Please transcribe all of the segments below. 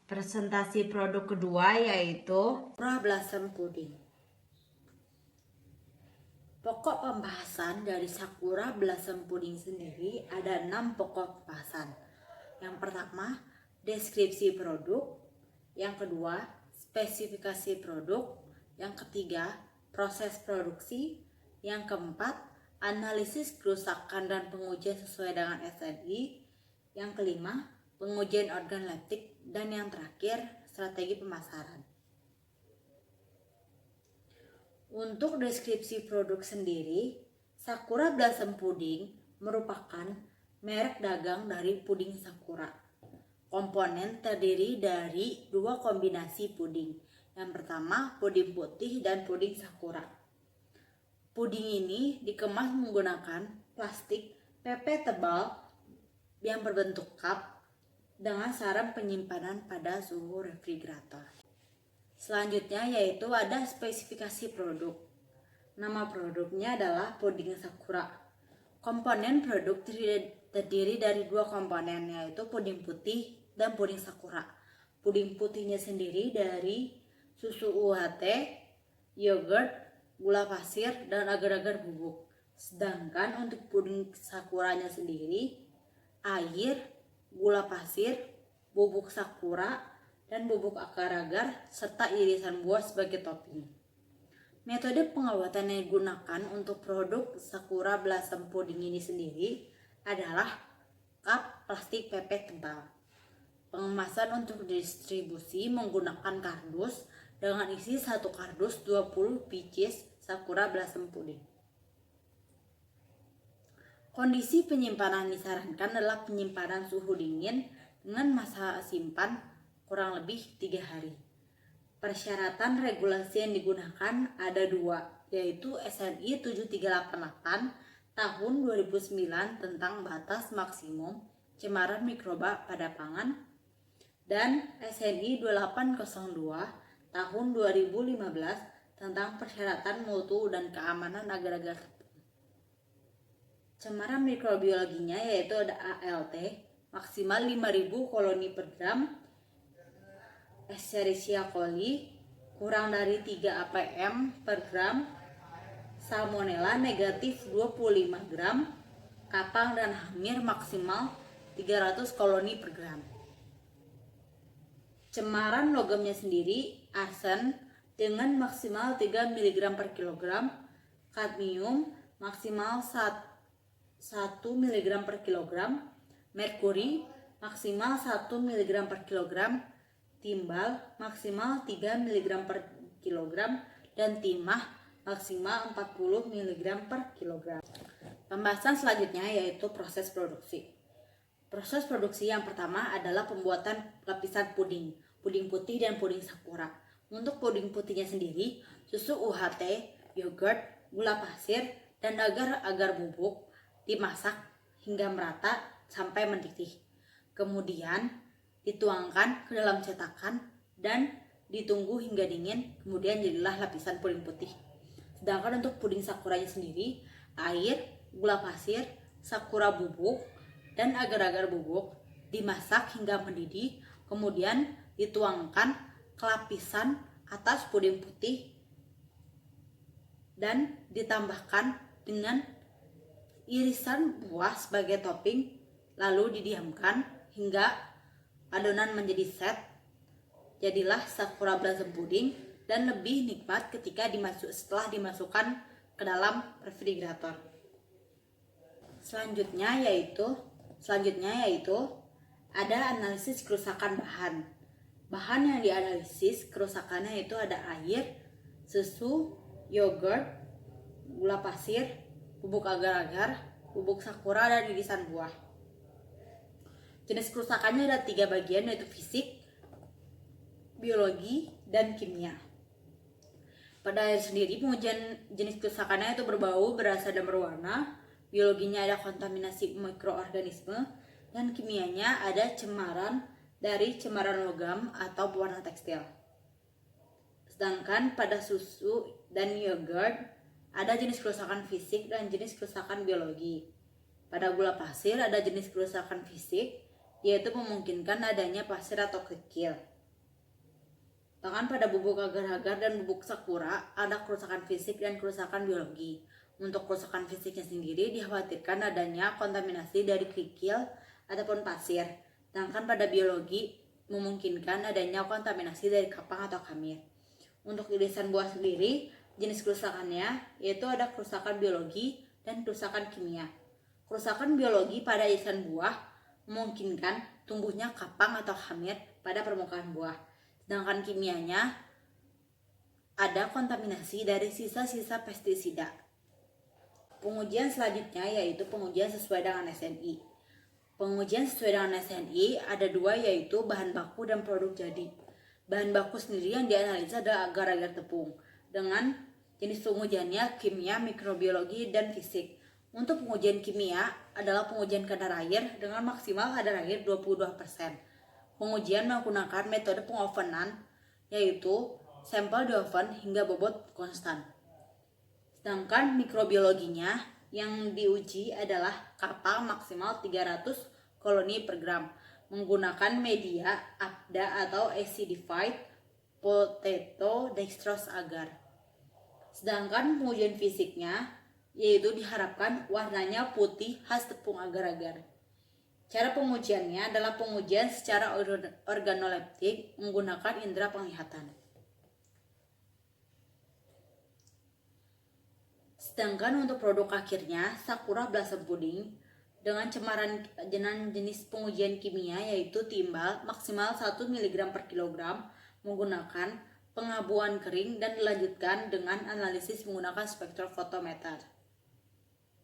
Presentasi produk kedua yaitu Sakura Blossom Pudding. Pokok pembahasan dari Sakura Blossom Pudding sendiri ada 6 pokok pembahasan. Yang pertama, deskripsi produk. Yang kedua, spesifikasi produk. Yang ketiga, proses produksi. Yang keempat, analisis kerusakan dan pengujian sesuai dengan SNI. Yang kelima, pengujian organoleptik. Dan yang terakhir, strategi pemasaran. Untuk deskripsi produk sendiri, Sakura Blossom Pudding merupakan merek dagang dari puding Sakura. Komponen terdiri dari 2 kombinasi puding. Yang pertama, puding putih dan puding Sakura. Puding ini dikemas menggunakan plastik PP tebal yang berbentuk cup dengan saran penyimpanan pada suhu refrigerator. Selanjutnya yaitu ada spesifikasi produk. Nama produknya adalah puding Sakura. Komponen produk terdiri dari 2 komponen, yaitu puding putih dan puding Sakura. Puding putihnya sendiri dari susu UHT, yogurt, gula pasir, dan agar-agar bubuk. Sedangkan untuk puding Sakuranya sendiri, air, gula pasir, bubuk Sakura, dan bubuk agar-agar serta irisan buah sebagai topping. Metode pengawetan yang digunakan untuk produk Sakura Blossom Pudding ini sendiri adalah cup plastik PP tebal. Pengemasan untuk distribusi menggunakan kardus dengan isi 1 kardus 20 pieces Sakura Blossom Pudding. Kondisi penyimpanan disarankan adalah penyimpanan suhu dingin dengan masa simpan kurang lebih 3 hari. Persyaratan regulasi yang digunakan ada 2, yaitu SNI 7388 tahun 2009 tentang batas maksimum cemaran mikroba pada pangan dan SNI 2802 tahun 2015 tentang persyaratan mutu dan keamanan agar-agar tepung. Cemaran mikrobiologinya yaitu ada ALT maksimal 5000 koloni per gram, Escherichia coli kurang dari 3 APM per gram, Salmonella negatif 25 gram, kapang dan hamir maksimal 300 koloni per gram. Cemaran logamnya sendiri arsen dengan maksimal 3 mg per kilogram, kadmium maksimal 1 mg per kilogram, merkuri maksimal 1 mg per kilogram, timbal maksimal 3 mg per kilogram, dan timah maksimal 40 mg per kilogram. Pembahasan selanjutnya yaitu proses produksi. Proses produksi yang pertama adalah pembuatan lapisan puding putih dan puding Sakura. Untuk puding putihnya sendiri, susu UHT, yogurt, gula pasir, dan agar-agar bubuk dimasak hingga merata sampai mendidih. Kemudian dituangkan ke dalam cetakan dan ditunggu hingga dingin, kemudian jadilah lapisan puding putih. Sedangkan untuk puding Sakuranya sendiri, air, gula pasir, Sakura bubuk, dan agar-agar bubuk dimasak hingga mendidih, kemudian dituangkan ke lapisan atas puding putih dan ditambahkan dengan irisan buah sebagai topping, lalu didiamkan hingga adonan menjadi set. Jadilah Sakura Blossom Pudding dan lebih nikmat ketika setelah dimasukkan ke dalam refrigerator. Selanjutnya yaitu ada analisis kerusakan bahan. Bahan yang dianalisis kerusakannya itu ada air, susu, yogurt, gula pasir, bubuk agar-agar, bubuk Sakura, dan irisan buah. Jenis kerusakannya ada 3 bagian, yaitu fisik, biologi, dan kimia. Pada air sendiri, pengujian jenis kerusakannya itu berbau, berasa, dan berwarna. Biologinya ada kontaminasi mikroorganisme, dan kimianya ada cemaran dari cemaran logam atau pewarna tekstil. Sedangkan pada susu dan yogurt ada jenis kerusakan fisik dan jenis kerusakan biologi. Pada gula pasir ada jenis kerusakan fisik, yaitu memungkinkan adanya pasir atau kerikil. Sedangkan pada bubuk agar-agar dan bubuk sakura ada kerusakan fisik dan kerusakan biologi. Untuk kerusakan fisiknya sendiri dikhawatirkan adanya kontaminasi dari kerikil ataupun pasir. Sedangkan pada biologi memungkinkan adanya kontaminasi dari kapang atau kamir. Untuk irisan buah sendiri, jenis kerusakannya yaitu ada kerusakan biologi dan kerusakan kimia. Kerusakan biologi pada irisan buah memungkinkan tumbuhnya kapang atau hamir pada permukaan buah. Sedangkan kimianya ada kontaminasi dari sisa-sisa pestisida. Pengujian selanjutnya yaitu pengujian sesuai dengan SNI. Pengujian sesuai dengan SNI ada dua, yaitu bahan baku dan produk jadi. Bahan baku sendiri yang dianalisa adalah agar-agar tepung dengan jenis pengujiannya kimia, mikrobiologi, dan fisik. Untuk pengujian kimia adalah pengujian kadar air dengan maksimal kadar air 22%. Pengujian menggunakan metode pengovenan, yaitu sampel di oven hingga bobot konstan. Sedangkan mikrobiologinya yang diuji adalah kapal maksimal 300 koloni per gram menggunakan media APDA atau acidified potato dextrose agar. Sedangkan pengujian fisiknya yaitu diharapkan warnanya putih khas tepung agar-agar. Cara pengujiannya adalah pengujian secara organoleptik menggunakan indera penglihatan. Sedangkan untuk produk akhirnya, Sakura Blossom Pudding dengan cemaran jenis pengujian kimia yaitu timbal maksimal 1 mg per kilogram menggunakan pengabuan kering dan dilanjutkan dengan analisis menggunakan spektrofotometer.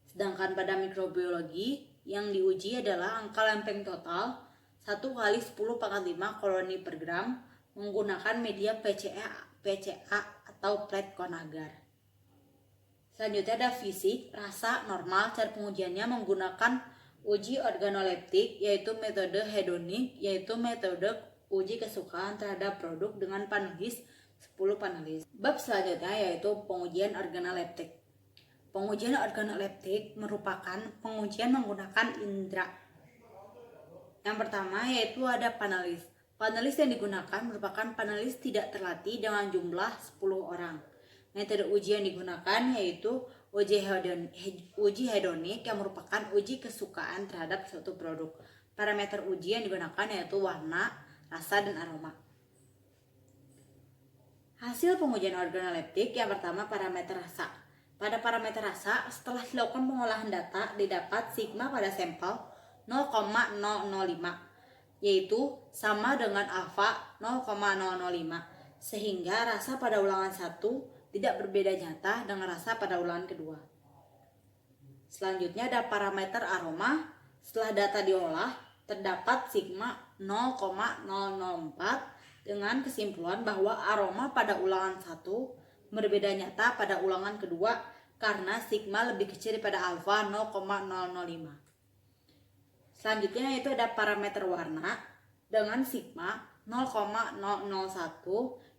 Sedangkan pada mikrobiologi yang diuji adalah angka lempeng total 1 kali 10⁵ koloni per gram menggunakan media PCA atau plate cone agar. Selanjutnya ada fisik, rasa, normal. Cara pengujiannya menggunakan uji organoleptik yaitu metode hedonik, yaitu metode uji kesukaan terhadap produk dengan panelis 10 panelis. Bab selanjutnya yaitu pengujian organoleptik. Pengujian organoleptik merupakan pengujian menggunakan indera. Yang pertama yaitu ada panelis. Panelis yang digunakan merupakan panelis tidak terlatih dengan jumlah 10 orang. Metode uji yang digunakan yaitu uji hedonik yang merupakan uji kesukaan terhadap suatu produk. Parameter uji yang digunakan yaitu warna, rasa, dan aroma. Hasil pengujian organoleptik yang pertama parameter rasa. Pada parameter rasa, setelah dilakukan pengolahan data, didapat sigma pada sampel 0,005, yaitu sama dengan alfa 0,005, sehingga rasa pada ulangan 1 tidak berbeda nyata dengan rasa pada ulangan kedua. Selanjutnya ada parameter aroma. Setelah data diolah, terdapat sigma 0,004 dengan kesimpulan bahwa aroma pada ulangan 1 berbeda nyata pada ulangan kedua karena sigma lebih kecil daripada alfa 0,005. Selanjutnya yaitu ada parameter warna dengan sigma 0,001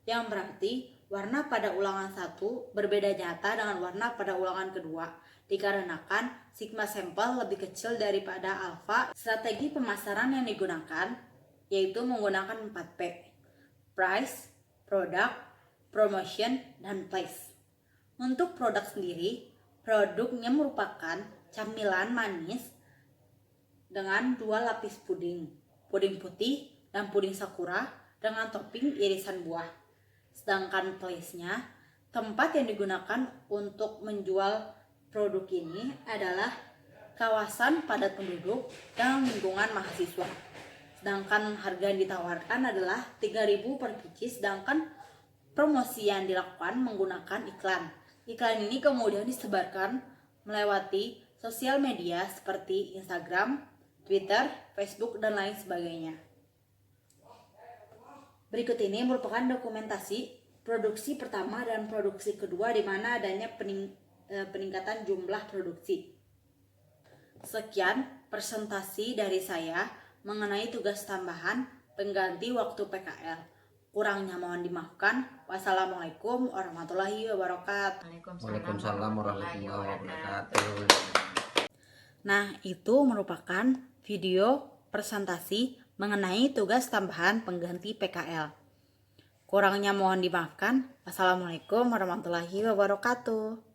yang berarti warna pada ulangan 1 berbeda nyata dengan warna pada ulangan kedua dikarenakan sigma sampel lebih kecil daripada alfa. Strategi pemasaran yang digunakan yaitu menggunakan 4P: price, product, promotion, dan place. Untuk produk sendiri, produknya merupakan camilan manis dengan 2 lapis puding putih dan puding sakura dengan topping irisan buah. Sedangkan place-nya, tempat yang digunakan untuk menjual produk ini adalah kawasan padat penduduk dan lingkungan mahasiswa. Sedangkan harga yang ditawarkan adalah 3.000 per biji, sedangkan promosi yang dilakukan menggunakan iklan. Iklan ini kemudian disebarkan melewati sosial media seperti Instagram, Twitter, Facebook, dan lain sebagainya. Berikut ini merupakan dokumentasi produksi pertama dan produksi kedua di mana adanya peningkatan jumlah produksi. Sekian presentasi dari saya mengenai tugas tambahan pengganti waktu PKL. Kurangnya mohon dimaafkan. Wassalamualaikum warahmatullahi wabarakatuh. Waalaikumsalam warahmatullahi wabarakatuh. Nah, itu merupakan video presentasi mengenai tugas tambahan pengganti PKL. Kurangnya mohon dimaafkan. Wassalamualaikum warahmatullahi wabarakatuh.